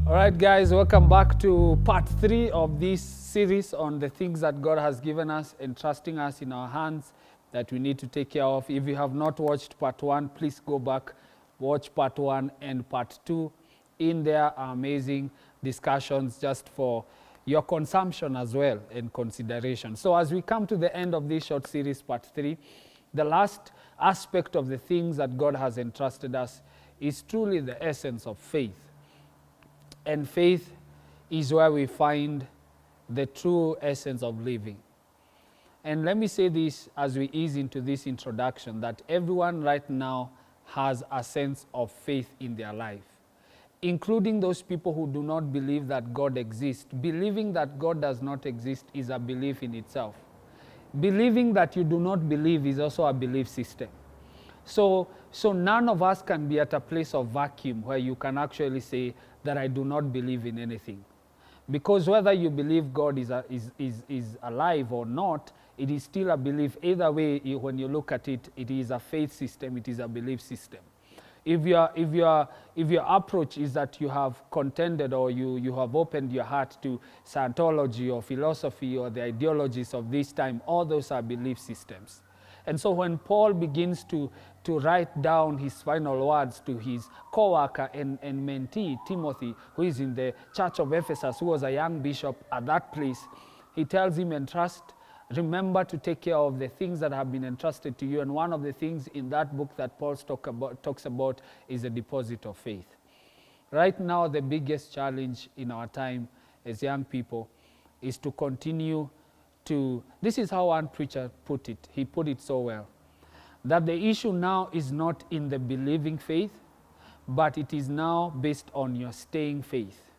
All right, guys, welcome back to part 3 of this series on the things that God has given us, entrusting us in our hands that we need to take care of. If you have not watched part 1, please go back, watch part 1 and part 2. In there are amazing discussions just for your consumption as well and consideration. So as we come to the end of this short series, part 3, the last aspect of the things that God has entrusted us is truly the essence of faith. And faith is where we find the true essence of living. And let me say this as we ease into this introduction, that everyone right now has a sense of faith in their life, including those people who do not believe that God exists. Believing that God does not exist is a belief in itself. Believing that you do not believe is also a belief system. So none of us can be at a place of vacuum where you can actually say that I do not believe in anything. Because whether you believe God is alive or not, it is still a belief. Either way, when you look at it, it is a faith system, it is a belief system. If your approach is that you have contended or you have opened your heart to Scientology or philosophy or the ideologies of this time, all those are belief systems. And so when Paul begins to write down his final words to his co-worker and mentee, Timothy, who is in the church of Ephesus, who was a young bishop at that place, he tells him, remember to take care of the things that have been entrusted to you. And one of the things in that book that Paul talks about is the deposit of faith. Right now, the biggest challenge in our time as young people is to continue this is how one preacher put it. He put it so well, that the issue now is not in the believing faith, but it is now based on your staying faith.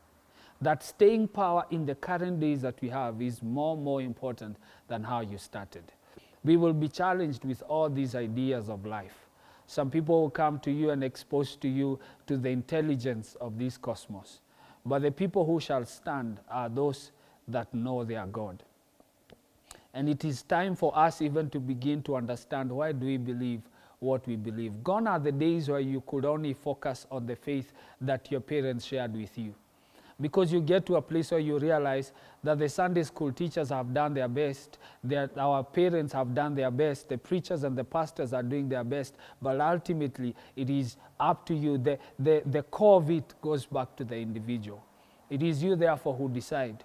That staying power in the current days that we have is more important than how you started. We will be challenged with all these ideas of life. Some people will come to you and expose to you to the intelligence of this cosmos. But the people who shall stand are those that know their God. And it is time for us even to begin to understand, why do we believe what we believe? Gone are the days where you could only focus on the faith that your parents shared with you. Because you get to a place where you realize that the Sunday school teachers have done their best, that our parents have done their best, the preachers and the pastors are doing their best, but ultimately it is up to you. The core of it goes back to the individual. It is you, therefore, who decide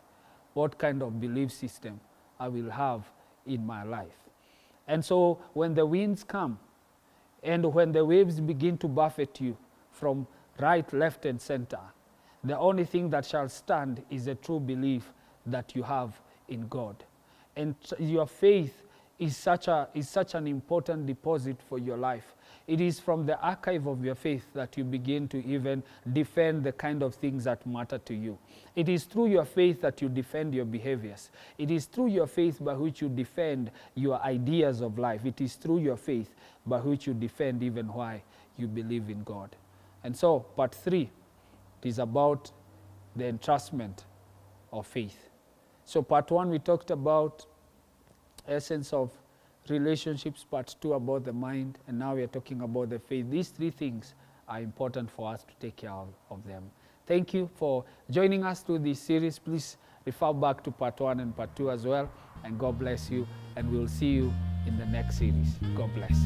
what kind of belief system I will have in my life. And so when the winds come and when the waves begin to buffet you from right, left, and center, the only thing that shall stand is a true belief that you have in God. And your faith is such an important deposit for your life. It is from the archive of your faith that you begin to even defend the kind of things that matter to you. It is through your faith that you defend your behaviors. It is through your faith by which you defend your ideas of life. It is through your faith by which you defend even why you believe in God. And so, part 3, it is about the entrustment of faith. So part 1, we talked about essence of relationships, part 2 about the mind, and now we are talking about the faith. These 3 things are important for us to take care of them. Thank you for joining us through this series. Please refer back to part 1 and part 2 as well, and God bless you, and we'll see you in the next series. God bless.